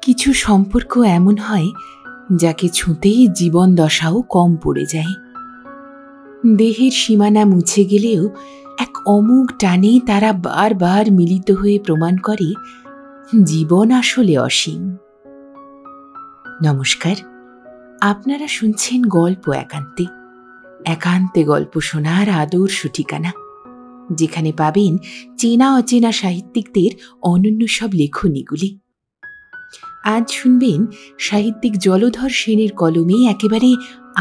কিছু সম্পর্ক এমন হয় যাকে ছুঁতেই জীবন দশাও কম পড়ে যায়। দেহের সীমানা মুছে গেলেও এক অমোঘ টানে তারা বারবার মিলিত হয়ে প্রমাণ করে জীবন আসলে অসীম। নমস্কার, আপনারা শুনছেন গল্প একান্তে। একান্তে গল্প শোনার আদর্শ ঠিকানা, যেখানে পাবেন চেনা অচেনা সাহিত্যিকদের অনন্য সব লেখনীগুলি। আজ শুনবেন সাহিত্যিক জলধর সেনের কলমে একেবারে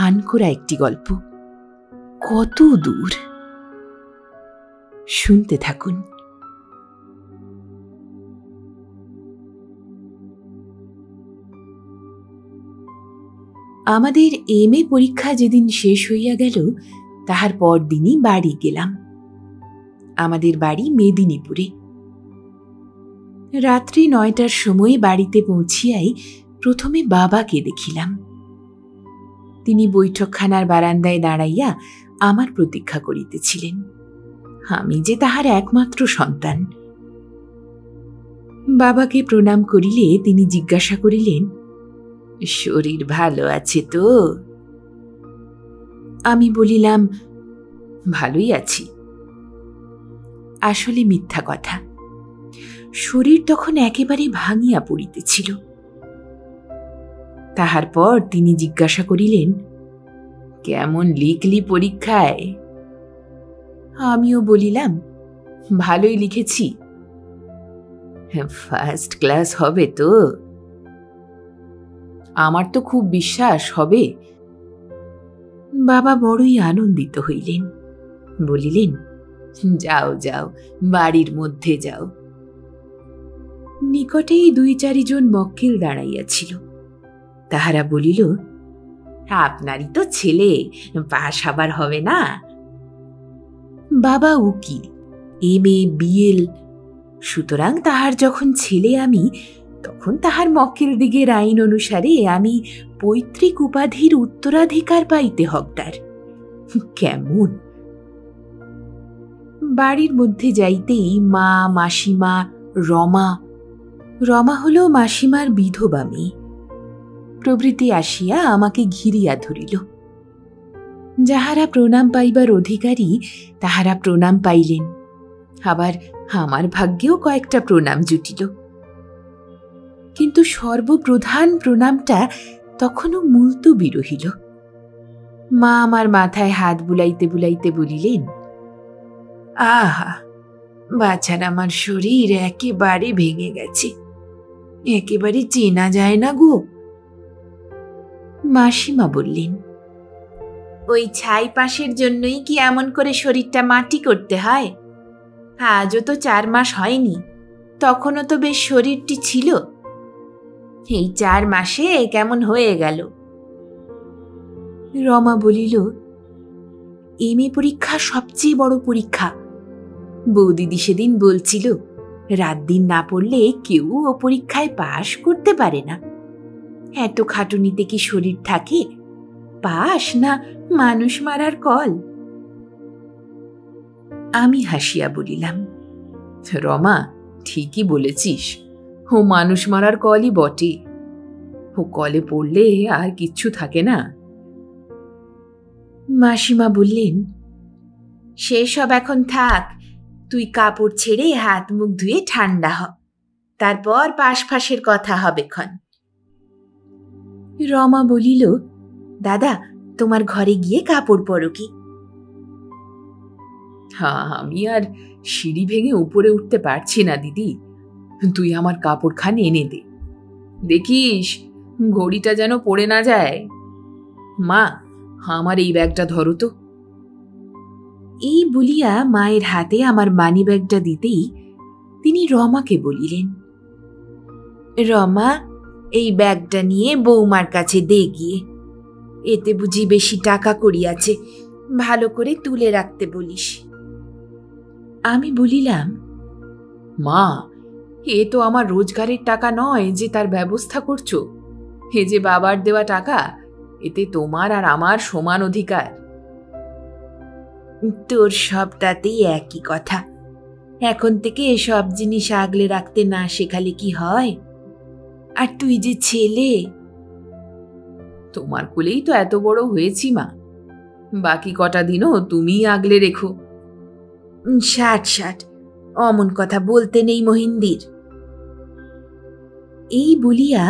আনকোরা একটি গল্প, কত দূর। শুনতে থাকুন। আমাদের এমএ পরীক্ষা যেদিন শেষ হইয়া গেল, তাহার পরদিনই বাড়ি গেলাম। আমাদের বাড়ি মেদিনীপুরে। রাত্রি 9টার সময় বাড়িতে পৌঁছিয়াই প্রথমে বাবাকে দেখিলাম। তিনি বৈঠকখানার বারান্দায় দাঁড়াইয়া আমার প্রতীক্ষা করিতেছিলেন। আমি যে তাহার একমাত্র সন্তান। বাবাকে প্রণাম করিলে তিনি জিজ্ঞাসা করিলেন, শরীর ভালো আছে তো? আমি বলিলাম, ভালোই আছি। আসলে মিথ্যা কথা। শরীর তখন একেবারে ভাঙিয়া পড়িতেছিল। তাহার পর তিনি জিজ্ঞাসা করিলেন, কেমন লিখলি পরীক্ষায়? আমিও বলিলাম, ভালোই লিখেছি। ফার্স্ট ক্লাস হবে তো? আমার তো খুব বিশ্বাস হবে। বাবা বড়ই আনন্দিত হইলেন। বলিলেন, যাও যাও, বাড়ির মধ্যে যাও। নিকটেই 2-4 জন মক্কেল দাঁড়াইয়াছিল। তাহারা বলিল, আপনারই তো ছেলে, পাশ আবার হবে না? বাবা উকিল, এমএ বিএল, সুতরাং তাহার যখন ছেলে আমি, তখন তাহার মক্কেল দিগের আইন অনুসারে আমি পৈতৃক উপাধির উত্তরাধিকার পাইতে হকদার। কেমন! বাড়ির মধ্যে যাইতেই মা, মাসিমা, রমা হল মাসিমার বিধবা মেয়ে প্রভৃতি আসিয়া আমাকে ঘিরিয়া ধরিল। যাহারা প্রণাম পাইবার অধিকারী তাহারা প্রণাম পাইলেন, আবার আমার ভাগ্যেও কয়েকটা প্রণাম জুটিল। কিন্তু সর্বপ্রধান প্রণামটা তখনও মুলতুবি রহিল। মা আমার মাথায় হাত বুলাইতে বুলাইতে বলিলেন, আহা, বাছার আমার শরীর একেবারে ভেঙে গেছে, একেবারে চেনা যায় না গো। মাসিমা বললেন, ওই ছাই পাশের জন্যই কি এমন করে শরীরটা মাটি করতে হয়? আজও তো 4 মাস হয়নি, তখনও তো বেশ শরীরটি ছিল। এই 4 মাসে কেমন হয়ে গেল। রমা বলিল, এমএ পরীক্ষা সবচেয়ে বড় পরীক্ষা। বৌদিদি সেদিন বলছিল, রাত দিন না পড়লে কেউ ও পরীক্ষায় পাশ করতে পারে না। এত খাটুনিতে কি শরীর থাকে? পাশ না মানুষ মারার কল। আমি হাসিয়া বলিলাম, রমা, ঠিকই বলেছিস, ও মানুষ মারার কলই বটে। ও কলে পড়লে আর কিচ্ছু থাকে না। মাসিমা বললেন, সেসব এখন থাক, তুই কাপড় ছেড়ে হাত মুখ ধুয়ে ঠান্ডা হ, তারপর পাশ ফাঁসের কথা হবে ক্ষণ। রমা বলিল, দাদা, তোমার ঘরে গিয়ে কাপড় পরো কি? হ্যাঁ, আমি আর সিঁড়ি ভেঙে উপরে উঠতে পারছি না দিদি, তুই আমার কাপড়খান এনে দে। দেখিস ঘড়িটা যেন পড়ে না যায়। মা, আমার এই ব্যাগটা ধরো তো। এই বলিয়া মায়ের হাতে আমার মানি ব্যাগটা দিতেই তিনি রমাকে বলিলেন, রমা, এই ব্যাগটা নিয়ে বৌমার কাছে দে গিয়ে, এতে বুঝি বেশি টাকা কড়ি আছে, ভালো করে তুলে রাখতে বলিস। আমি বলিলাম, মা, এ তো আমার রোজগারের টাকা নয় যে তার ব্যবস্থা করছো। এ যে বাবার দেওয়া টাকা, এতে তোমার আর আমার সমান অধিকার। তোর সবটাতেই একই কথা, এখন থেকে এসব জিনিস আগলে রাখতে না শেখালে কি হয়? আর তুই যে ছেলে। তোমার কোলেই তো এত বড় হয়েছি মা, বাকি কটা দিনও তুমিই আগলে রেখো। ষাট ষাট, অমন কথা বলতে নেই মহিন্দির। এই বলিয়া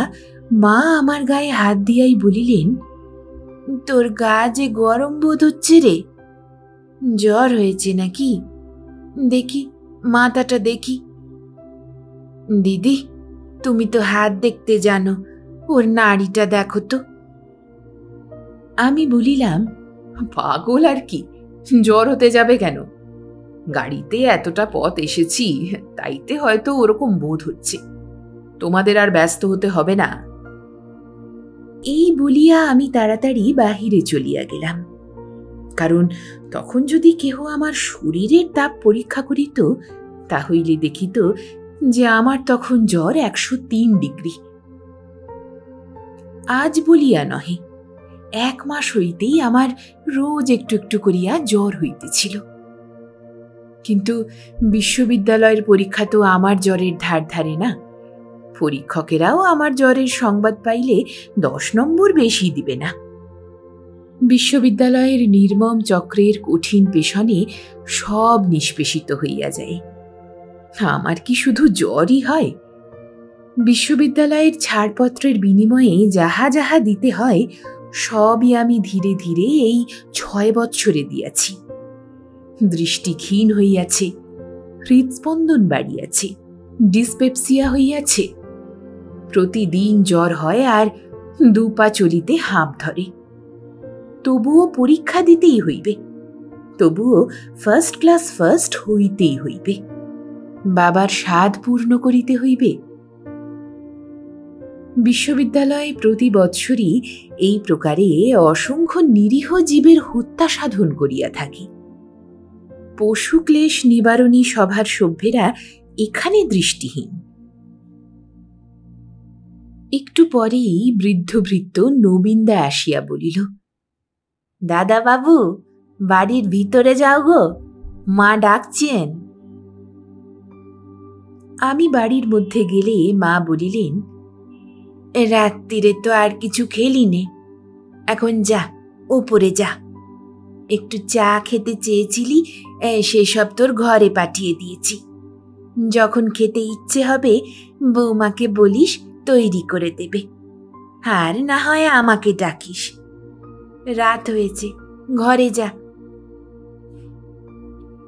মা আমার গায়ে হাত দিয়াই বলিলেন, তোর গা যে গরম বোধ হচ্ছে রে, জ্বর হয়েছে নাকি? দেখি মাথাটা দেখি। দিদি, তুমি তো হাত দেখতে জানো, ওর নাড়িটা দেখো তো। আমি বলিলাম, পাগল আর কি, জ্বর হতে যাবে কেন? গাড়িতে এতটা পথ এসেছি, তাইতে হয়তো ওরকম বোধ হচ্ছে। তোমাদের আর ব্যস্ত হতে হবে না। এই বলিয়া আমি তাড়াতাড়ি বাহিরে চলিয়া গেলাম, কারণ তখন যদি কেহ আমার শরীরের তাপ পরীক্ষা করিত, তাহলে দেখিত যে আমার তখন জ্বর 103 ডিগ্রি। আজ বলিয়া নহে, 1 মাস হইতেই আমার রোজ একটু একটু করিয়া জ্বর হইতেছিল। কিন্তু বিশ্ববিদ্যালয়ের পরীক্ষা তো আমার জ্বরের ধার ধারে না। পরীক্ষকেরাও আমার জ্বরের সংবাদ পাইলে 10 নম্বর বেশি দিবে না। বিশ্ববিদ্যালয়ের নির্মম চক্রের কঠিন পেশনে সব নিষ্পেষিত হইয়া যায়। আমার কি শুধু জ্বরই হয়? বিশ্ববিদ্যালয়ের ছাড়পত্রের বিনিময়ে যাহা যাহা দিতে হয়, সবই আমি ধীরে ধীরে এই 6 বৎসরে দিয়াছি। দৃষ্টি ক্ষীণ হইয়াছে, হৃদস্পন্দন বাড়িয়াছে, ডিসপেপসিয়া হইয়াছে। প্রতিদিন জ্বর হয় আর 2 পা চলিতে হাঁপ ধরে। তবুও পরীক্ষা দিতেই হইবে, তবুও ফার্স্ট ক্লাস ফার্স্ট হইতেই হইবে, বাবার সাধ পূর্ণ করিতে হইবে। বিশ্ববিদ্যালয়ে প্রতি বৎসরই এই প্রকারে অসংখ্য নিরীহ জীবের হত্যা সাধন করিয়া থাকি। পশুক্লেশ নিবারণী সভার সভ্যেরা এখানে দৃষ্টিহীন। একটু পরেই বৃদ্ধ ভৃত্য নবীনদা আসিয়া বলিল, দাদা বাবু, বাড়ির ভিতরে যাও গো, মা ডাকছেন। আমি বাড়ির মধ্যে গেলে মা বলিলেন, রাত্রিরে তো আর কিছু খেলি নে, এখন যা ওপরে যা। একটু চা খেতে চেয়েছিলি, সেসব তোর ঘরে পাঠিয়ে দিয়েছি। যখন খেতে ইচ্ছে হবে বৌমাকে বলিস তৈরি করে দেবে, আর না হয় আমাকে ডাকিস। রাত হয়েছে, ঘরে যা।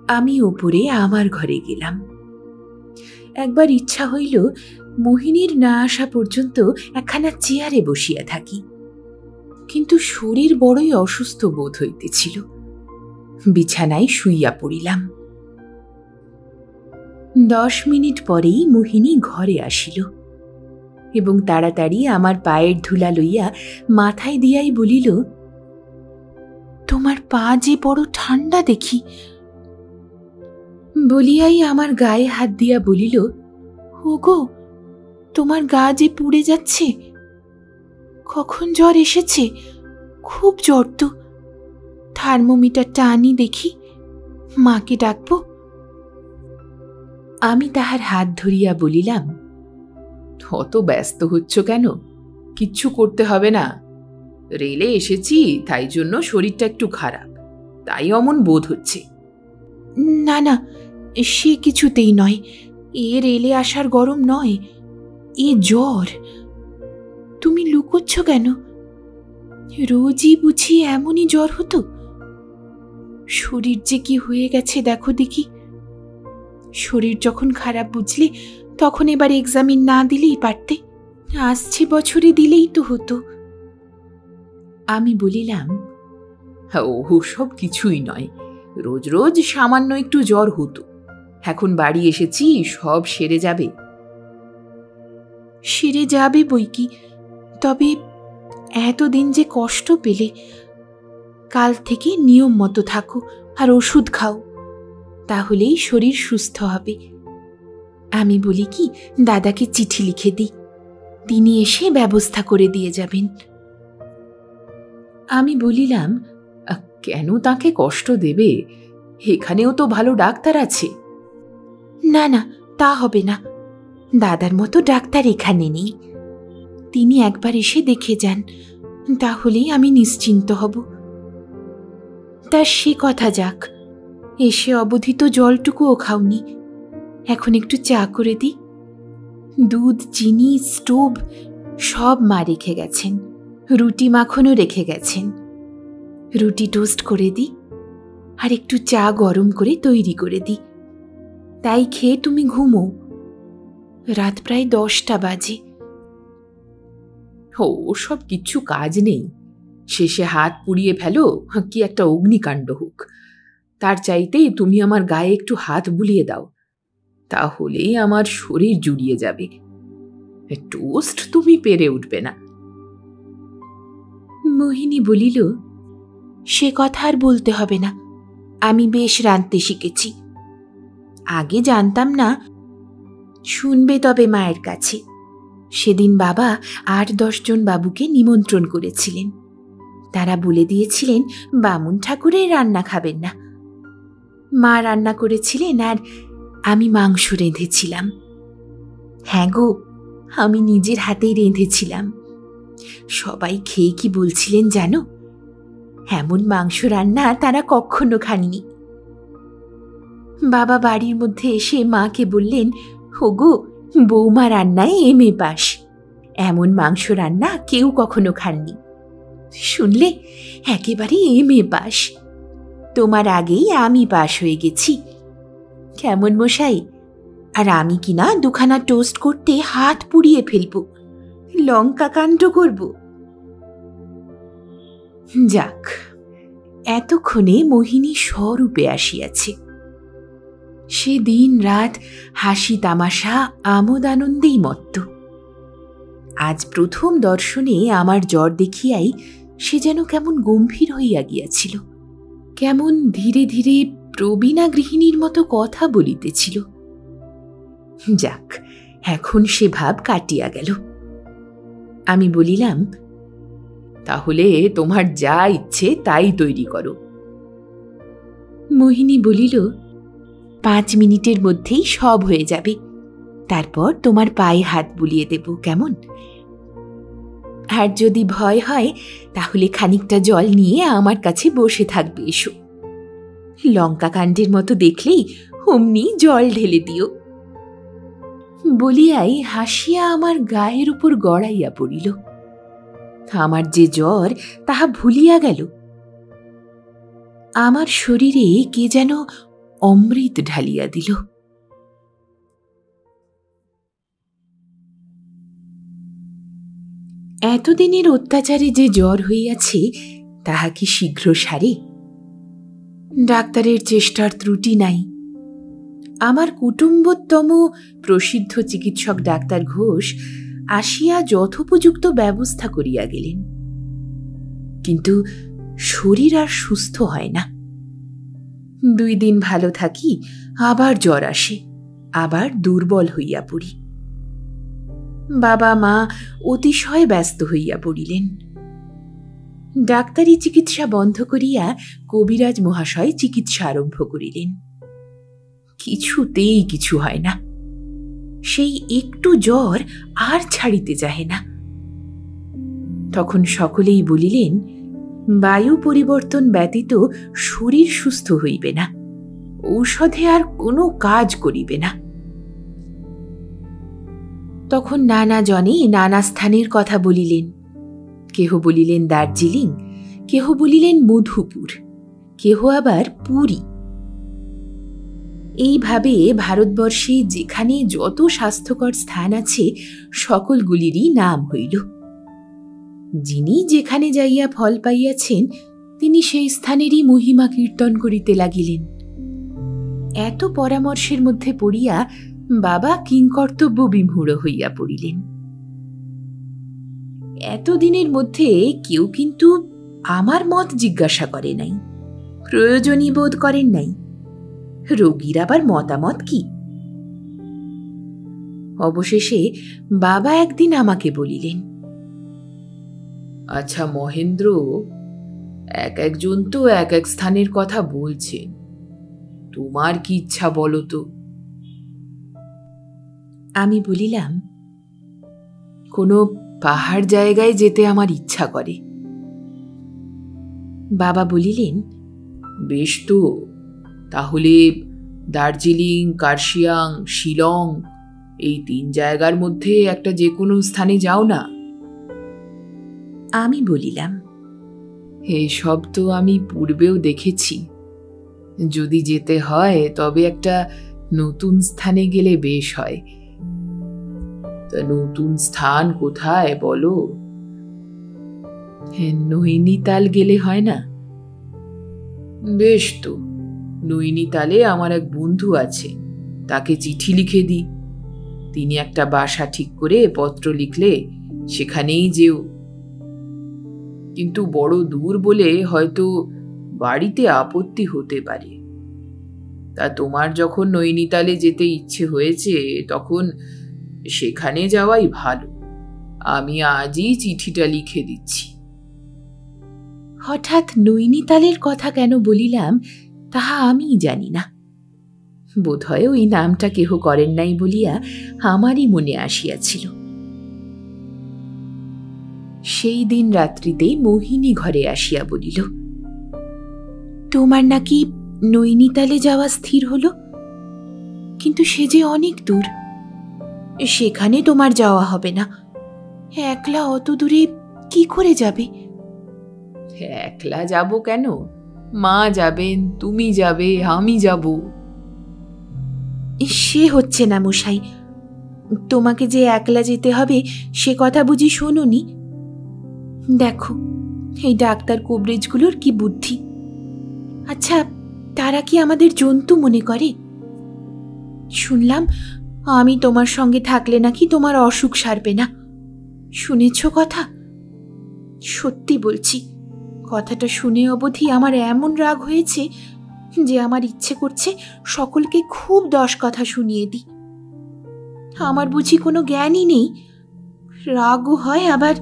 আমি ওপরে আমার ঘরে গেলাম। একবার ইচ্ছা হইল মোহিনীর না আসা পর্যন্ত একখানা চেয়ারে বসিয়া থাকি, কিন্তু শরীর বড়ই অসুস্থ বোধ হইতেছিল। বিছানায় শুইয়া পড়িলাম। 10 মিনিট পরেই মোহিনী ঘরে আসিল এবং তাড়াতাড়ি আমার পায়ের ধুলা লইয়া মাথায় দিয়াই বলিল, তোমার পা যে বড় ঠান্ডা দেখি। বলিয়াই আমার গায়ে হাত দিয়া বলিল, ওগো, তোমার গা যে পুড়ে যাচ্ছে। কখন জ্বর এসেছে? খুব জ্বর তো। থার্মোমিটারটা আনি দেখি, মাকে ডাকবো। আমি তাহার হাত ধরিয়া বলিলাম, অত ব্যস্ত হচ্ছ কেন? কিচ্ছু করতে হবে না। রেলে এসেছি, তাই জন্য শরীরটা একটু খারাপ, তাই অমন বোধ হচ্ছে। না না, সে কিছুতেই নয়। এ রেলে আসার গরম নয়, এ জ্বর। তুমি লুকোচ্ছ কেন? রোজই বুঝি এমনই জ্বর হতো? শরীর যে কি হয়ে গেছে দেখো দেখি। শরীর যখন খারাপ বুঝলে তখন এবার এক্সামিন না দিলেই পারতে, আসছে বছরে দিলেই তো হতো। আমি বলিলাম, ও সব কিছুই নয়, রোজ রোজ সামান্য একটু জ্বর হতো, এখন বাড়ি এসেছি, সব সেরে যাবে। সেরে যাবে বই কি, তবে এতদিন যে কষ্ট পেলে, কাল থেকে নিয়ম মতো থাকো আর ওষুধ খাও, তাহলেই শরীর সুস্থ হবে। আমি বলি কি, দাদাকে চিঠি লিখে দিই, তিনি এসে ব্যবস্থা করে দিয়ে যাবেন। আমি বলিলাম, কেন তাকে কষ্ট দেবে? এখানেও তো ভালো ডাক্তার আছে। না না, তা হবে না। দাদার মতো ডাক্তার এখানে নেই। তিনি একবার এসে দেখে যান, তাহলেই আমি নিশ্চিন্ত হব। তা সে কথা যাক, এসে অবধি তো জলটুকুও খাওনি। এখন একটু চা করে দিই। দুধ, চিনি, স্টোভ সব মা রেখে গেছেন। রুটি মাখনও রেখে গেছেন। রুটি টোস্ট করে দিই, আর একটু চা গরম করে তৈরি করে দিই। তাই খেয়ে তুমি ঘুমো। রাত প্রায় 10টা বাজে। ও সব কিচ্ছু কাজ নেই। শেষে হাত পুড়িয়ে ফেলো, কি একটা অগ্নিকাণ্ড হোক। তার চাইতেই তুমি আমার গায়ে একটু হাত বুলিয়ে দাও, তাহলেই আমার শরীর জুড়িয়ে যাবে। টোস্ট তুমি পেরে উঠবে না। মোহিনী বলিল, সে কথা আর বলতে হবে না। আমি বেশ রাঁধতে শিখেছি। আগে জানতাম না। শুনবে তবে মায়ের কাছে। সেদিন বাবা 8-10 জন বাবুকে নিমন্ত্রণ করেছিলেন। তারা বলে দিয়েছিলেন বামুন ঠাকুরের রান্না খাবেন না। মা রান্না করেছিলেন, আর আমি মাংস রেঁধেছিলাম। হ্যাঁ গো, আমি নিজের হাতেই রেঁধেছিলাম। সবাই খেয়ে কি বলছিলেন জানো? এমন মাংস রান্না তারা কখনো খাননি। বাবা বাড়ির মধ্যে এসে মাকে বললেন, ওগো, বৌমা রান্নায় MA পাস। এমন মাংস রান্না কেউ কখনো খাননি। শুনলে, একেবারে MA পাস। তোমার আগেই আমি পাস হয়ে গেছি। কেমন মশাই? আর আমি কিনা 2খানা টোস্ট করতে হাত পুড়িয়ে ফেলব, লঙ্কা কাণ্ড করব। যাক, এতক্ষণে মোহিনী স্বরূপে আসিয়াছে। সে দিন রাত হাসি তামাশা আমোদ আনন্দেই মত্ত। আজ প্রথম দর্শনে আমার জ্বর দেখিয়াই সে যেন কেমন গম্ভীর হইয়া গিয়াছিল। কেমন ধীরে ধীরে প্রবীণা গৃহিণীর মতো কথা বলিতেছিল। যাক, এখন সে ভাব কাটিয়া গেল। আমি বলিলাম, তাহলে তোমার যা ইচ্ছে তাই তৈরি করো। মোহিনী বলিল, 5 মিনিটের মধ্যেই সব হয়ে যাবে। তারপর তোমার পায়ে হাত বুলিয়ে দেব, কেমন? আর যদি ভয় হয় তাহলে খানিকটা জল নিয়ে আমার কাছে বসে থাকবে, এসো। লঙ্কা কাণ্ডের মতো দেখলেই অমনি জল ঢেলে দিও। বলিয়াই হাসিয়া আমার গায়ের উপর গড়াইয়া পড়িল। আমার যে জ্বর তাহা ভুলিয়া গেল। আমার শরীরে কে যেন অমৃত ঢালিয়া দিল। এতদিনের অত্যাচারে যে জ্বর হইয়াছে তাহা কি শীঘ্র সারে? ডাক্তারের চেষ্টার ত্রুটি নাই। আমার কুটুম্বোত্তম প্রসিদ্ধ চিকিৎসক ডাক্তার ঘোষ আসিয়া যথোপযুক্ত ব্যবস্থা করিয়া গেলেন, কিন্তু শরীর আর সুস্থ হয় না। 2 দিন ভালো থাকি, আবার জ্বর আসে, আবার দুর্বল হইয়া পড়ি। বাবা মা অতিশয় ব্যস্ত হইয়া পড়িলেন। ডাক্তারি চিকিৎসা বন্ধ করিয়া কবিরাজ মহাশয় চিকিৎসা আরম্ভ করিলেন। কিছুতেই কিছু হয় না। সেই একটু জ্বর আর ছাড়িতে চাহে না। তখন সকলেই বলিলেন, বায়ু পরিবর্তন ব্যতীত শরীর সুস্থ হইবে না, ঔষধে আর কোনো কাজ করিবে না। তখন নানা জনে নানা স্থানের কথা বলিলেন। কেহ বলিলেন দার্জিলিং, কেহ বলিলেন মধুপুর, কেহ আবার পুরী। এইভাবে ভারতবর্ষে যেখানে যত স্বাস্থ্যকর স্থান আছে সকলগুলিরই নাম হইল। যিনি যেখানে যাইয়া ফল পাইয়াছেন তিনি সেই স্থানেরই মহিমা কীর্তন করিতে লাগিলেন। এত পরামর্শের মধ্যে পড়িয়া বাবা কিংকর্তব্য বিমূঢ় হইয়া পড়িলেন। এতদিনের মধ্যে কেউ কিন্তু আমার মত জিজ্ঞাসা করে নাই, প্রয়োজনই বোধ করেন নাই। রোগীর আবার মতামত কি? অবশেষে বাবা একদিন আমাকে বলিলেন, আচ্ছা মহেন্দ্র, এক একজন তো এক স্থানের কথা বলছেন, তোমার কি ইচ্ছা বলো তো? আমি বলিলাম, কোনো পাহাড় জায়গায় যেতে আমার ইচ্ছা করে। বাবা বলিলেন, বেশ তো, তাহলে দার্জিলিং, কার্শিয়াং, শিলং এই 3 জায়গার মধ্যে একটা যে কোনো স্থানে যাও না। আমি বলিলাম, এসব তো আমি পূর্বেও দেখেছি। যদি যেতে হয় তবে একটা নতুন স্থানে গেলে বেশ হয়। তা নতুন স্থান কোথায় বলো? নৈনিতাল গেলে হয় না? বেশ তো, নৈনিতালে আমার এক বন্ধু আছে, তাকে চিঠি লিখে দিই। তিনি একটা বাসা ঠিক করে পত্র লিখলে সেখানেই যেও। কিন্তু বড় দূর বলে হয়তো বাড়িতে আপত্তি হতে পারে। তা তোমার যখন নৈনিতালে যেতে ইচ্ছে হয়েছে তখন সেখানে যাওয়াই ভালো। আমি আজই চিঠিটা লিখে দিচ্ছি। হঠাৎ নৈনিতালের কথা কেন বলিলাম তাহা আমি জানি না। বোধহয় ওই নামটা কেহ করেন নাই বলিয়া আমারই মনে আসিয়াছিল। সেই দিন রাত্রিতে মোহিনী ঘরে আসিয়া বলিল, তোমার নাকি নৈনিতালে যাওয়া স্থির হল, কিন্তু সে যে অনেক দূর, সেখানে তোমার যাওয়া হবে না। একলা অত দূরে কি করে যাবে? একলা যাব কেন? মা যাবেন, তুমি যাবে, আমি যাব। সে হচ্ছে না মশাই। তোমাকে যে একলা যেতে হবে সে কথা বুঝি শোনোনি? দেখো এই ডাক্তার কোবরেজগুলোর কি বুদ্ধি। আচ্ছা, তারা কি আমাদের জন্তু মনে করে? শুনলাম আমি তোমার সঙ্গে থাকলে নাকি তোমার অসুখ সারবে না। শুনেছ কথা? সত্যি বলছি, কথাটা শুনে অবধি আমার এমন রাগ হয়েছে যে আমার ইচ্ছে করছে সকলকে খুব 10 কথা শুনিয়ে দিই। আমার বুঝি কোনো জ্ঞানই নেই। রাগও হয়, আবার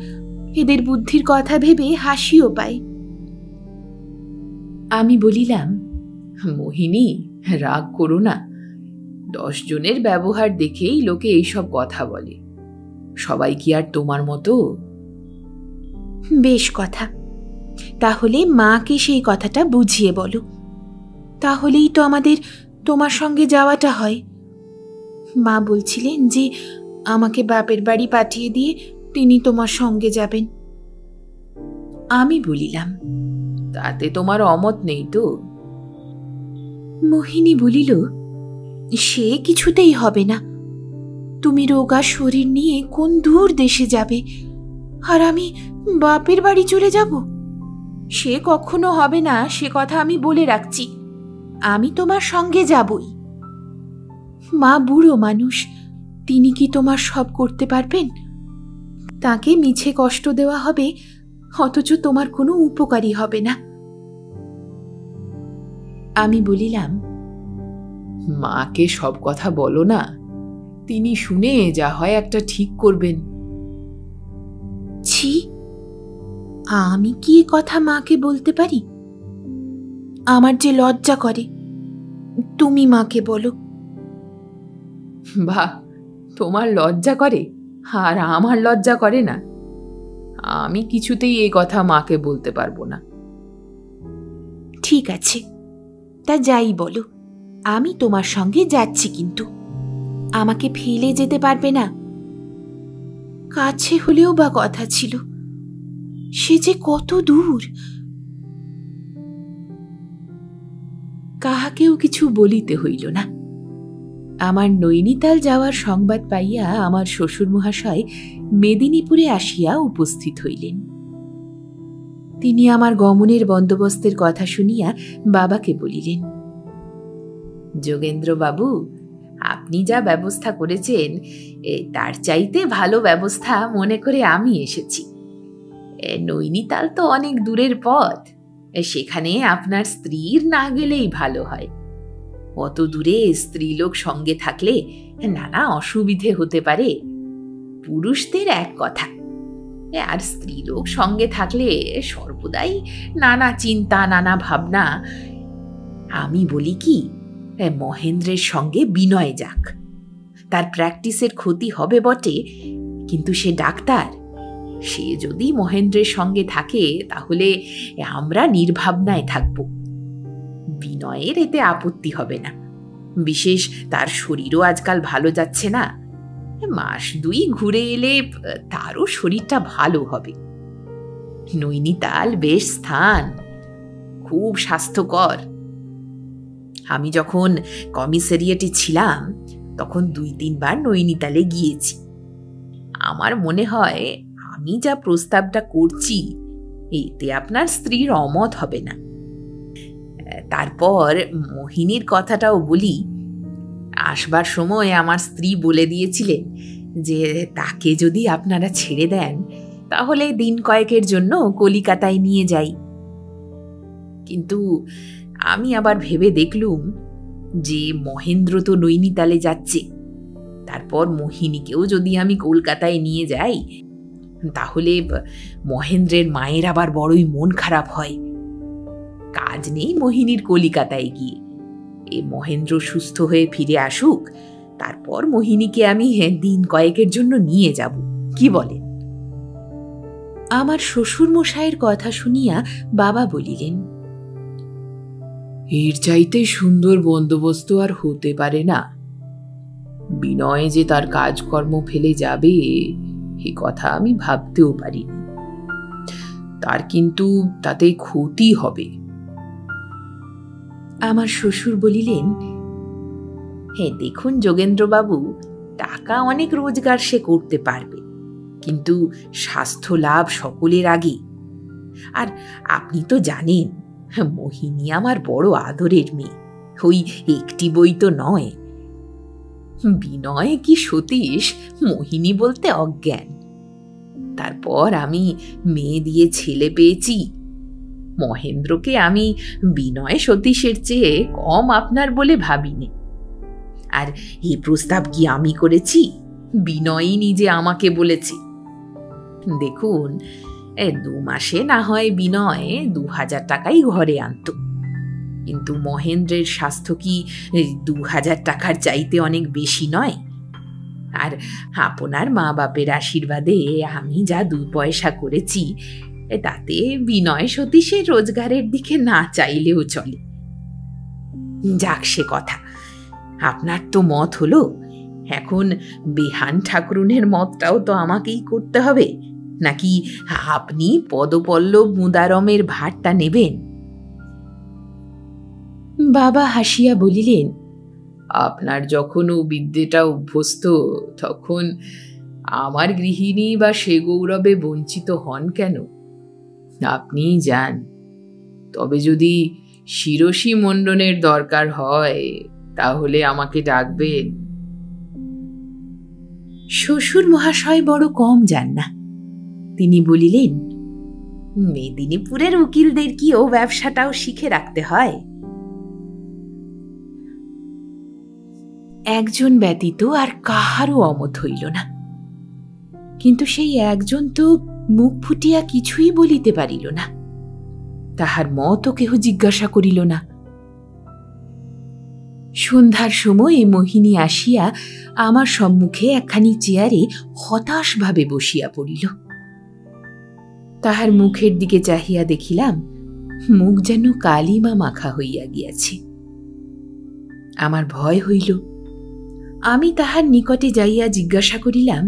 এদের বুদ্ধির কথা ভেবে হাসিও পায়। আমি বলিলাম, মোহিনী, রাগ করো না। 10 জনের ব্যবহার দেখেই লোকে এইসব কথা বলে। সবাই কি আর তোমার মতো? বেশ কথা, তাহলে মাকে সেই কথাটা বুঝিয়ে বলো। তাহলেই তো আমাদের তোমার সঙ্গে যাওয়াটা হয়। মা বলছিলেন যে আমাকে বাপের বাড়ি পাঠিয়ে দিয়ে তিনি তোমার সঙ্গে যাবেন। আমি বলিলাম, তাতে তোমার অমত নেই তো? মোহিনী বলিল, সে কিছুতেই হবে না। তুমি রোগা শরীর নিয়ে কোন দূর দেশে যাবে, আর আমি বাপের বাড়ি চলে যাব? সে কখনো হবে না, সে কথা আমি বলে রাখছি। আমি তোমার সঙ্গে যাবই। মা বুড়ো মানুষ, তিনি কি তোমার সব করতে পারবেন? তাকে মিছে কষ্ট দেওয়া হবে, অথচ তোমার কোনো উপকারী হবে না। আমি বলিলাম, মাকে সব কথা বলো না, তিনি শুনে যা হয় একটা ঠিক করবেন। ছি, আমি কি এ কথা মাকে বলতে পারি? আমার যে লজ্জা করে। তুমি মাকে বলো। বাহ, তোমার লজ্জা করে আর আমার লজ্জা করে না? আমি কিছুতেই এই কথা মাকে বলতে পারবো না। ঠিক আছে, তা যাই বলো, আমি তোমার সঙ্গে যাচ্ছি, কিন্তু আমাকে ফেলে যেতে পারবে না। কাছে হলেও বা কথা ছিল, সে যে কত দূর। কাহাকেও কিছু বলিতে হইল না। আমার নৈনিতাল যাওয়ার সংবাদ পাইয়া আমার শ্বশুর মহাশয় মেদিনীপুরে আসিয়া উপস্থিত হইলেন। তিনি আমার গমনের বন্দোবস্তের কথা শুনিয়া বাবাকে বলিলেন, যোগেন্দ্রবাবু, আপনি যা ব্যবস্থা করেছেন তার চাইতে ভালো ব্যবস্থা মনে করে আমি এসেছি। নৈনিতাল তো অনেক দূরের পথ, সেখানে আপনার স্ত্রীর না গেলেই ভালো হয়। অত দূরে স্ত্রীলোক সঙ্গে থাকলে নানা অসুবিধে হতে পারে। পুরুষদের এক কথা, আর স্ত্রীলোক সঙ্গে থাকলে সর্বদাই নানা চিন্তা, নানা ভাবনা। আমি বলি কি, মহেন্দ্রের সঙ্গে বিনয় যাক, তার প্র্যাকটিসের ক্ষতি হবে বটে, কিন্তু সে ডাক্তার। সে যদি মহেন্দ্রের সঙ্গে থাকে তাহলে আমরা নির্ভাবনায় থাকব। বিনয়ের এতে আপত্তি হবে না, বিশেষ তার শরীরও আজকাল ভালো যাচ্ছে না। মাস 2 ঘুরে এলে তারও শরীরটা ভালো হবে। নৈনিতাল বেশ স্থান, খুব স্বাস্থ্যকর। আমি যখন কমিশারিয়েটে ছিলাম তখন 2-3 বার নৈনিতালে গিয়েছি। আমার মনে হয় আমি যা প্রস্তাবটা করছি এতে আপনার স্ত্রীর অমত হবে না। তারপর মোহিনীর কথাটাও বলি। আসবার সময় আমার স্ত্রী বলে দিয়েছিলেন যে তাকে যদি আপনারা ছেড়ে দেন তাহলে দিন কয়েকের জন্য কলিকাতায় নিয়ে যাই। কিন্তু আমি আবার ভেবে দেখলুম যে মহেন্দ্র তো নৈনিতালে যাচ্ছে, তারপর মোহিনীকেও যদি আমি কলকাতায় নিয়ে যাই তাহলে মহেন্দ্রের মায়ের আবার বড়ই মন খারাপ হয়। কাজ নেই মোহিনীর কলিকাতায় গিয়ে, এ মহেন্দ্র সুস্থ হয়ে ফিরে আসুক, তারপর মোহিনীকে আমি দিন কয়েকের জন্য নিয়ে যাব। কি বলেন? আমার শ্বশুর মশাইয়ের কথা শুনিয়া বাবা বলিলেন, এর চাইতে সুন্দর বন্দোবস্ত আর হতে পারে না। বিনয় যে তার কাজকর্ম ফেলে যাবে এ কথা আমি ভাবতেও পারিনি। তার কিন্তু তাতে ক্ষতি হবে। আমার শ্বশুর বলিলেন, হ্যাঁ দেখুন যোগেন্দ্রবাবু, টাকা অনেক রোজগার সে করতে পারবে, কিন্তু স্বাস্থ্য লাভ সকলের আগে। আর আপনি তো জানেন মোহিনী আমার বড় আদরের মেয়ে, ওই একটি বই তো নয়। বিনয় কি সতীশ মোহিনী বলতে অজ্ঞান। তারপর আমি মেয়ে দিয়ে ছেলে পেয়েছি। মহেন্দ্রকে আমি বিনয় সতীশের চেয়ে কম আপনার বলে ভাবিনি। আর এই প্রস্তাব কি আমি করেছি? বিনয়ই নিজে আমাকে বলেছে। দেখুন 2 মাসে না হয় বিনয় 2000 টাকাই ঘরে আনত, কিন্তু মহেন্দ্রের স্বাস্থ্য কি 2000 টাকার চাইতে অনেক বেশি নয়? আর আপনার মা বাপের আশীর্বাদে আমি যা 2 পয়সা করেছি তাতে বিনয় সতীশের রোজগারের দিকে না চাইলেও চলে। যাক সে কথা, আপনার তো মত হলো, এখন বেহান ঠাকুরুনের মতটাও তো আমাকেই করতে হবে, নাকি আপনি পদপল্লব মুদারমের ভারটা নেবেন? বাবা হাসিয়া বলিলেন, আপনার যখন ও বিদ্যেটা অভ্যস্ত তখন আমার গৃহিণী বা সে গৌরবে বঞ্চিত হন কেন? আপনিই যান। তবে যদি শিরসী মণ্ডনের দরকার হয় তাহলে আমাকে ডাকবেন। শ্বশুর মহাশয় বড় কম যান না। তিনি বলিলেন, মেদিনীপুরের উকিলদের কি ও ব্যবসাটাও শিখে রাখতে হয়? একজন ব্যতীত আর কাহারও অমত হইল না, কিন্তু সেই একজন তো মুখ ফুটিয়া কিছুই বলিতে পারিল না। তাহার মতও কেহ জিজ্ঞাসা করিল না। সন্ধ্যার সময় মোহিনী আসিয়া আমার সম্মুখে একখানি চেয়ারে হতাশভাবে বসিয়া পড়িল। তাহার মুখের দিকে চাহিয়া দেখিলাম মুখ যেন কালিমা মাখা হইয়া গিয়াছে। আমার ভয় হইল। আমি তাহার নিকটে যাইয়া জিজ্ঞাসা করিলাম,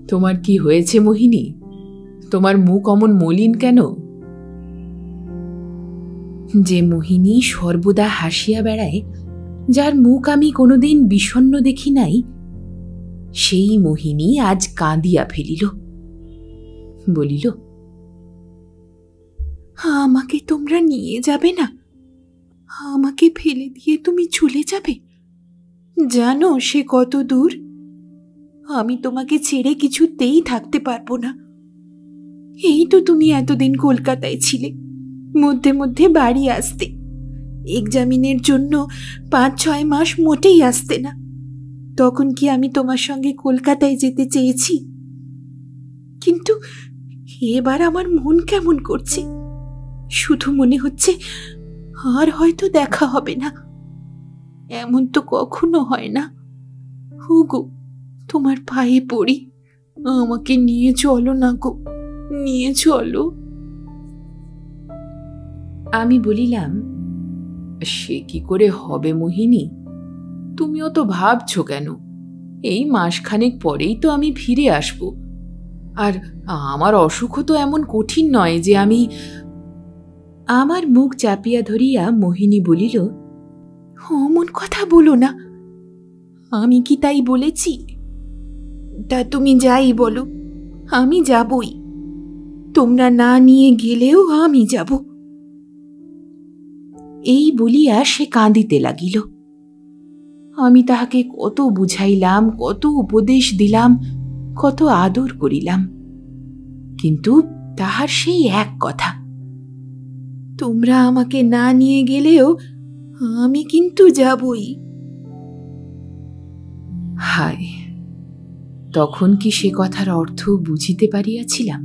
তোমার কি হয়েছে মোহিনী? তোমার মুখ অমন মলিন কেন? যে মোহিনী সর্বদা হাসিয়া বেড়ায়, যার মুখ আমি কোনোদিন বিষণ্ণ দেখি নাই, সেই মোহিনী আজ কাঁদিয়া ফেলিল। বলিল, আমাকে তোমরা নিয়ে যাবে না? আমাকে ফেলে দিয়ে তুমি চলে যাবে? জানো সে কত দূর? আমি তোমাকে ছেড়ে কিছুতেই থাকতে পারবো না। এই তো তুমি এতদিন কলকাতায় ছিলে, মধ্যে মধ্যে বাড়ি আসতে, এক্সামিনের জন্য 5-6 মাস মোটেই আসতে না। তখন কি আমি তোমার সঙ্গে কলকাতায় যেতে চেয়েছি? কিন্তু এবার আমার মন কেমন করছে, শুধু মনে হচ্ছে আর হয়তো দেখা হবে না। এমন তো কখনো হয় না। হুগো, তোমার পায়ে পড়ি, আমাকে নিয়ে চলো না গো, নিয়ে চলো। আমি বলিলাম, সে কি করে হবে মোহিনী? তুমিও তো ভাবছো কেন? এই মাসখানেক পরেই তো আমি ফিরে আসব, আর আমার অসুখও তো এমন কঠিন নয় যে আমি। আমার মুখ চাপিয়া ধরিয়া মোহিনী বলিল, অমন কথা বলো না, আমি কি তাই বলেছি? তা তুমি যাই বলো, আমি যাবই। তোমরা না নিয়ে গেলেও আমি যাব। এই বলিয়া সে কাঁদিতে লাগিল। আমি তাহাকে কত বুঝাইলাম, কত উপদেশ দিলাম, কত আদর করিলাম, কিন্তু তাহার সেই এক কথা, তোমরা আমাকে না নিয়ে গেলেও আমি কিন্তু যাবই। হায়, তখন কি সে কথার অর্থ বুঝিতে পারিয়াছিলাম?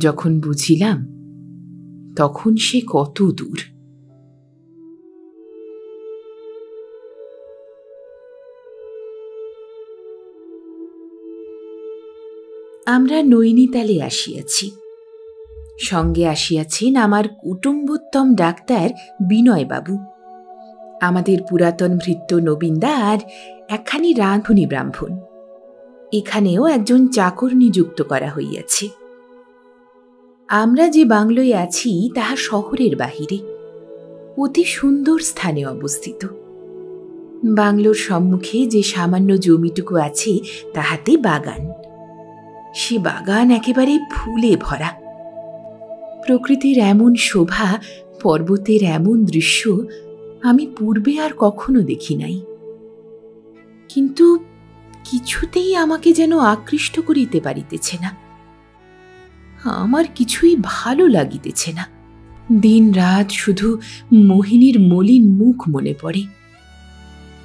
যখন বুঝিলাম, তখন সে কত দূর। আমরা নৈনিতালে আসিয়াছি। সঙ্গে আসিয়াছেন আমার কুটুম্বোত্তম ডাক্তার বিনয়বাবু, আমাদের পুরাতন ভৃত্য নবীনদা, আর একখানি রাঁধুনি ব্রাহ্মণ। এখানেও একজন চাকর নিযুক্ত করা হইয়াছে। আমরা যে বাংলোয় আছি তাহা শহরের বাহিরে, অতি সুন্দর স্থানে অবস্থিত। বাংলোর সম্মুখে যে সামান্য জমিটুকু আছে তাহাতে বাগান। সে বাগান একেবারে ফুলে ভরা। প্রকৃতির এমন শোভা, পর্বতের এমন দৃশ্য আমি পূর্বে আর কখনো দেখি নাই। কিন্তু কিছুতেই আমাকে যেন আকৃষ্ট করিতে পারিতেছে না। আমার কিছুই ভালো লাগিতেছে না। দিন রাত শুধু মোহিনীর মলিন মুখ মনে পড়ে।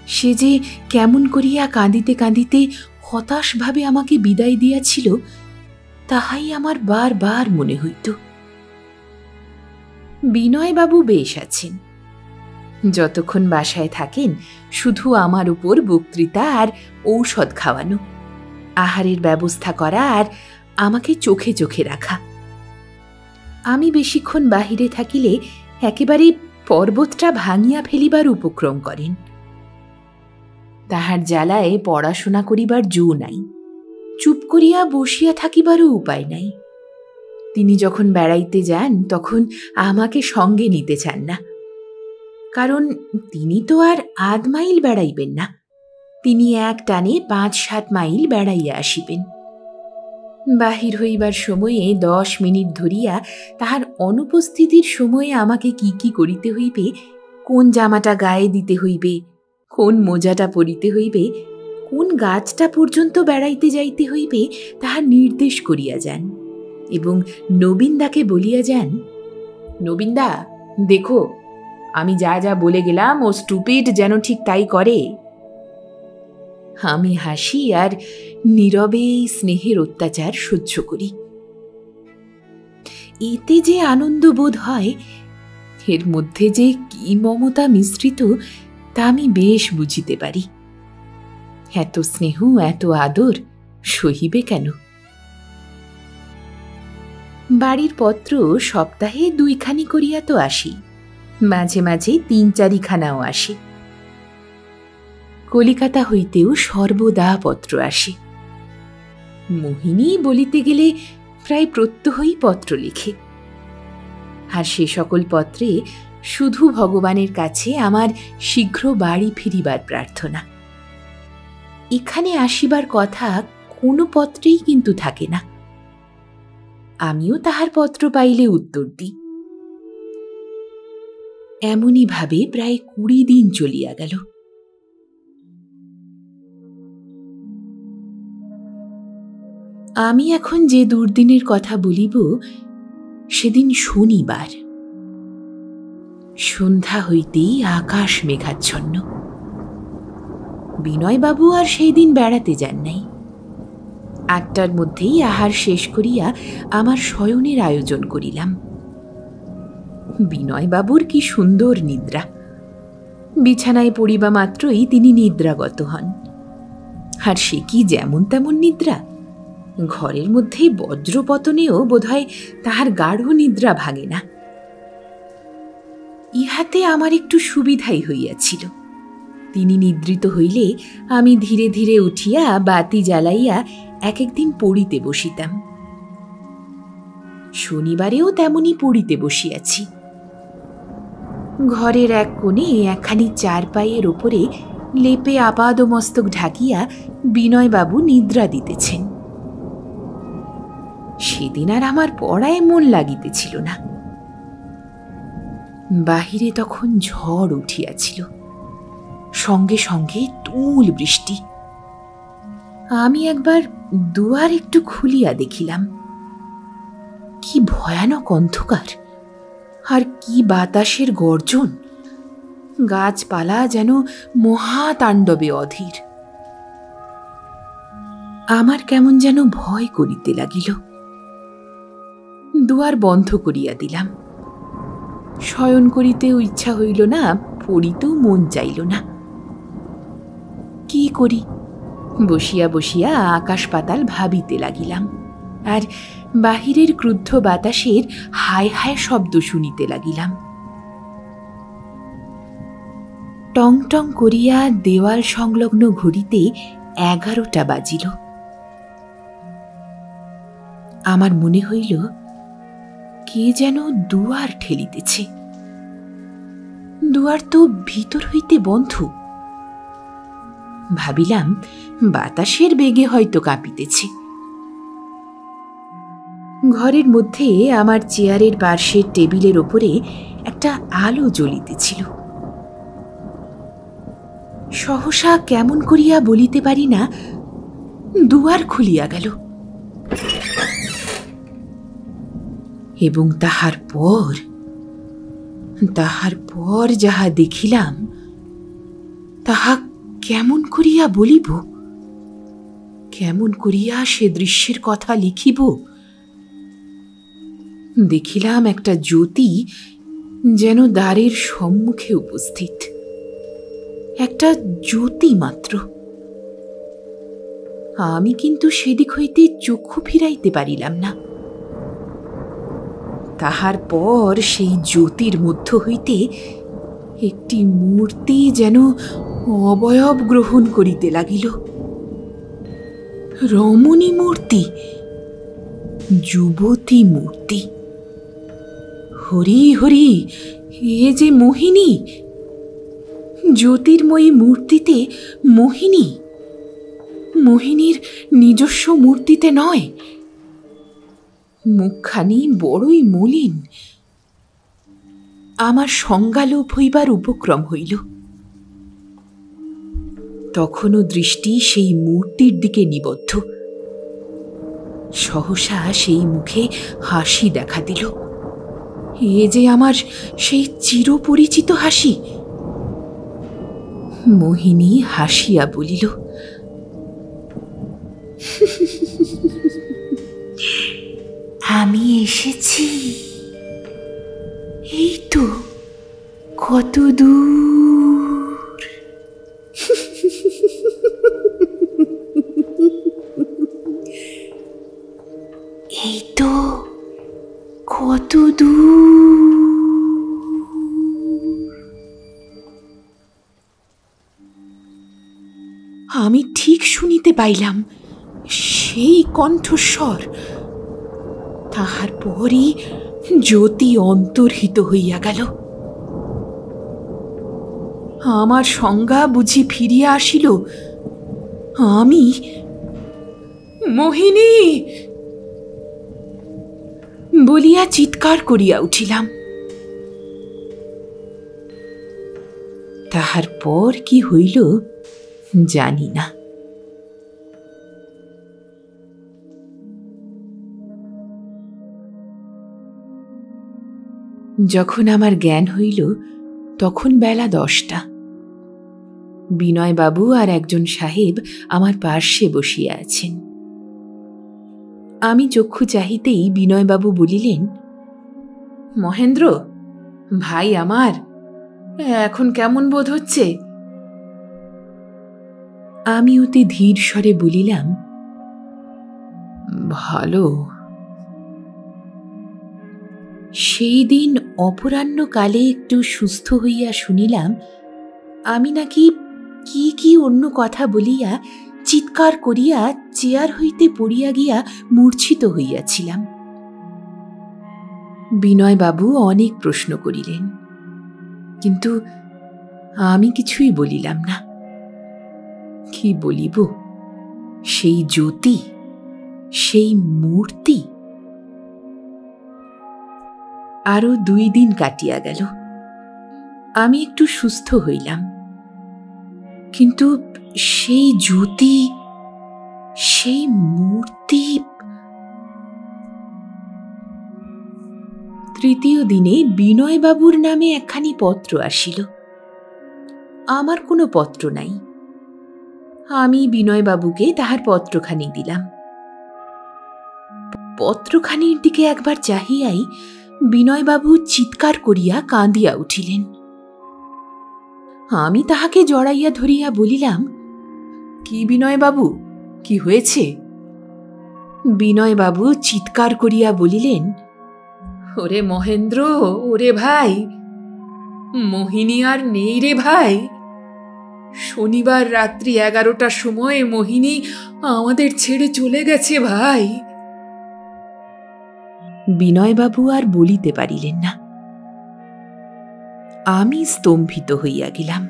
সে যে কেমন করিয়া কাঁদিতে কাঁদিতে হতাশভাবে আমাকে বিদায় দিয়াছিল, তাহাই আমার বারবার মনে হইত। বিনয়বাবু বেশ আছেন। যতক্ষণ বাসায় থাকেন শুধু আমার উপর বক্তৃতা আর ঔষধ খাওয়ানো, আহারের ব্যবস্থা করা আর আমাকে চোখে চোখে রাখা। আমি বেশিক্ষণ বাহিরে থাকিলে একেবারে পর্বতটা ভাঙিয়া ফেলিবার উপক্রম করেন। তাহার জ্বালায় পড়াশোনা করিবার জো নাই, চুপ করিয়া বসিয়া থাকিবারও উপায় নাই। তিনি যখন বেড়াইতে যান তখন আমাকে সঙ্গে নিতে চান না, কারণ তিনি তো আর ৮ মাইল বেড়াইবেন না, তিনি এক টানে ৫-৭ মাইল বেড়াইয়া আসিবেন। বাহির হইবার সময়ে ১০ মিনিট ধরিয়া তাহার অনুপস্থিতির সময়ে আমাকে কি কি করিতে হইবে, কোন জামাটা গায়ে দিতে হইবে, কোন মোজাটা পরিতে হইবে, কোন গাছটা পর্যন্ত বেড়াইতে যাইতে হইবে, তাহার নির্দেশ করিয়া যান এবং নবীনদাকে বলিয়া যান, নবীনদা দেখো, আমি যা যা বলে গেলাম ও স্টুপিড যেন ঠিক তাই করে। আমি হাসি আর নীরবে স্নেহের অত্যাচার সহ্য করি। এতে যে আনন্দ বোধ হয়, এর মধ্যে যে কি মমতা মিশ্রিত তা আমি বেশ বুঝিতে পারি। এত স্নেহ, এত আদর সহিবে কেন? বাড়ির পত্র সপ্তাহে ২খানি করিয়া তো আসি, মাঝে মাঝে ৩-৪খানাও আসে। কলিকাতা হইতেও সর্বদা পত্র আসে। মোহিনী বলিতে গেলে প্রায় প্রত্যহই পত্র লিখে, আর সে সকল পত্রে শুধু ভগবানের কাছে আমার শীঘ্র বাড়ি ফিরিবার প্রার্থনা। এখানে আসিবার কথা কোনো পত্রেই কিন্তু থাকে না। আমিও তাহার পত্র পাইলে উত্তর দিই। এমনই ভাবে প্রায় ২০ দিন চলিয়া গেল। আমি এখন যে দুর্দিনের কথা বলিব, সেদিন শনিবার। সন্ধ্যা হইতেই আকাশ মেঘাচ্ছন্ন। বিনয়বাবু আর সেই দিন বেড়াতে যান নাই। ৮টার মধ্যেই আহার শেষ করিয়া আমার শয়নের আয়োজন করিলাম। বিনয়বাবুর কি সুন্দর নিদ্রা! বিছানায় পড়িবা মাত্রই তিনি নিদ্রাগত হন। আর সে কি যেমন তেমন নিদ্রা, ঘরের মধ্যে বজ্রপতনেও বোধহয় তাহার গাঢ় নিদ্রা ভাঙে না। ইহাতে আমার একটু সুবিধাই হইয়াছিল। তিনি নিদ্রিত হইলে আমি ধীরে ধীরে উঠিয়া বাতি জ্বালাইয়া এক একদিন পড়িতে বসিতাম। শনিবারেও তেমনি পড়িতে বসিয়াছি। ঘরের এক কোণে একখানি চারপাইয়ের ওপরে লেপে আপাদমস্তক ঢাকিয়া বিনয়বাবু নিদ্রা দিতেছেন। সেদিন আর আমার পড়ায় মন লাগিতেছিল না। বাহিরে তখন ঝড় উঠিয়াছিল, সঙ্গে সঙ্গে তুল বৃষ্টি। আমি একবার দুয়ার একটু খুলিয়া দেখিলাম। কি ভয়ানক অন্ধকার, আর কি বাতাসের গর্জন! গাছপালা যেন মহাতাণ্ডবে অধীর। আমার কেমন যেন ভয় করিতে লাগিল। দুয়ার বন্ধ করিয়া দিলাম। শয়ন করিতেও ইচ্ছা হইল না, পড়িতেও মন চাইল না। কি করি? বসিয়া বসিয়া আকাশ পাতাল ভাবিতে লাগিলাম, আর বাহিরের ক্রুদ্ধ বাতাসের হায় হায় শব্দ শুনিতে লাগিলাম। টং টং করিয়া দেওয়াল সংলগ্ন ঘড়িতে 11টা বাজিল। আমার মনে হইল কে যেন দুয়ার ঠেলিতেছে। দুয়ার তো ভিতর হইতে বন্ধ। ভাবিলাম বাতাসের বেগে হয়তো কাঁপিতেছে। ঘরের মধ্যে আমার চেয়ারের পার্শ্বের টেবিলের ওপরে একটা আলো জ্বলিতেছিল। সহসা কেমন করিয়া বলিতে পারি না, দুয়ার খুলিয়া গেল। এবং তাহার পর যাহা দেখিলাম, তাহা কেমন করিয়া বলিব, কেমন করিয়া সে দৃশ্যের কথা লিখিব। দেখিলাম একটা জ্যোতি যেন দ্বারের সম্মুখে উপস্থিত, একটা জ্যোতি মাত্র। আমি কিন্তু সেদিক হইতে চক্ষু ফিরাইতে পারিলাম না। তাহার পর সেই জ্যোতির মধ্য হইতে একটি মূর্তি যেন অবয়ব গ্রহণ করিতে লাগিল। রমণী মূর্তি, যুবতী মূর্তি। হরি হরি, এ যে মোহিনী! জ্যোতির্ময়ী মূর্তিতে মোহিনী, মোহিনীর নিজস্ব মূর্তিতে নয়। মুখখানি বড়ই মলিন। আমার সংজ্ঞালোপ হইবার উপক্রম হইল। তখনও দৃষ্টি সেই মূর্তির দিকে নিবদ্ধ। সহসা সেই মুখে হাসি দেখা দিল। এ যে আমার সেই চিরপরিচিত হাসি। মোহিনী হাসিয়া বলিল, আমি এসেছি, এই তো কত দূর। এই তো কত দূর। আমি ঠিক শুনিতে পাইলাম সেই কণ্ঠস্বর। তাহার পরই জ্যোতি অন্তর্হিত হইয়া গেল। আমার সংজ্ঞা বুঝি ফিরিয়া আসিল। আমি মোহিনী বলিয়া চিৎকার করিয়া উঠিলাম। তাহার পর কি হইল জানি না। যখন আমার জ্ঞান হইল তখন বেলা 10টা। বিনয়বাবু আর একজন সাহেব আমার পার্শ্বে বসিয়া আছেন। আমি চক্ষু চাহিতেই বিনয়বাবু বলিলেন, মহেন্দ্র ভাই আমার, এখন কেমন বোধ হচ্ছে? আমি অতি ধীর স্বরে বলিলাম, ভালো। সেই দিন অপরাহ্নকালে একটু সুস্থ হইয়া শুনিলাম আমি নাকি কি কি অন্য কথা বলিয়া চিৎকার করিয়া চেয়ার হইতে পড়িয়া গিয়া মূর্ছিত হইয়াছিলাম। বিনয়বাবু অনেক প্রশ্ন করিলেন, কিন্তু আমি কিছুই বলিলাম না। কি বলিব? সেই জ্যোতি, সেই মূর্তি। আরো 2 দিন কাটিয়া গেল। আমি একটু সুস্থ হইলাম, কিন্তু সেই জ্যোতি, সেই মূর্তি। 3য় দিনে বিনয়বাবুর নামে একখানি পত্র আসিল। আমার কোনো পত্র নাই। আমি বিনয়বাবুকে তাহার পত্রখানি দিলাম। পত্রখানির দিকে একবার চাহিয়াই বিনয়বাবু চিৎকার করিয়া কাঁদিয়া উঠিলেন। আমি তাহাকে জড়াইয়া ধরিয়া বলিলাম, কি বিনয়বাবু, কি হয়েছে? বিনয়বাবু চিৎকার করিয়া বলিলেন, ওরে মহেন্দ্র, ওরে ভাই, মোহিনী আর নেই রে ভাই। শনিবার রাত্রি 11টার সময় মোহিনী আমাদের ছেড়ে চলে গেছে ভাই। বিনয়বাবু আর বলিতে পারিলেন না। আমি স্তম্ভিত হইয়া গেলাম।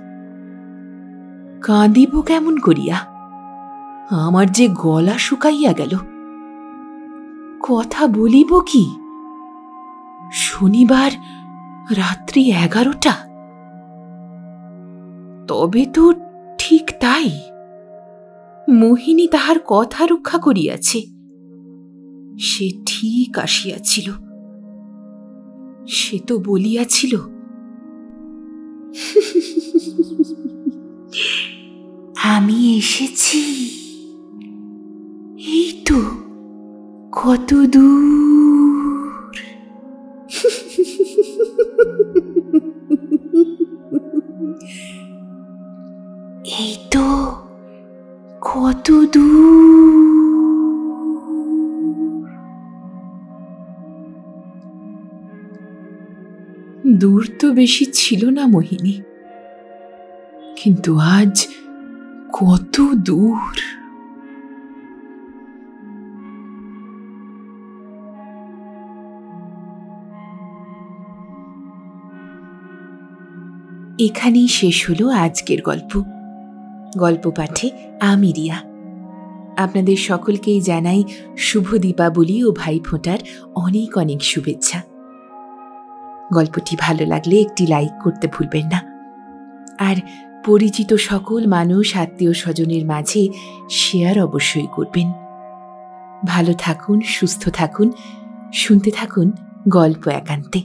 কাঁদিব কেমন করিয়া? আমার যে গলা শুকাইয়া গেল। কথা বলিব কি? শনিবার রাত্রি 11টা। তবে তো ঠিক তাই। মোহিনী তাহার কথা রক্ষা করিয়াছে। সে ঠিক আসিয়াছিল। সে তো বলিয়াছিল, আমি এসেছি, এই তো কত দূর। এই তো কত দূর। দূর তো বেশি ছিল না মোহিনী, কিন্তু আজ কত দূর। এখানেই শেষ হলো আজকের গল্প। গল্প পাঠে আমি রিয়া। আপনাদের সকলকেই জানাই শুভ দীপাবলি ও ভাইফোঁটার অনেক অনেক শুভেচ্ছা। গল্পটি ভালো লাগলে একটি লাইক করতে ভুলবেন না, আর পরিচিত সকল মানুষ, আত্মীয় স্বজনের মাঝে শেয়ার অবশ্যই করবেন। ভালো থাকুন, সুস্থ থাকুন, শুনতে থাকুন গল্প একান্তে।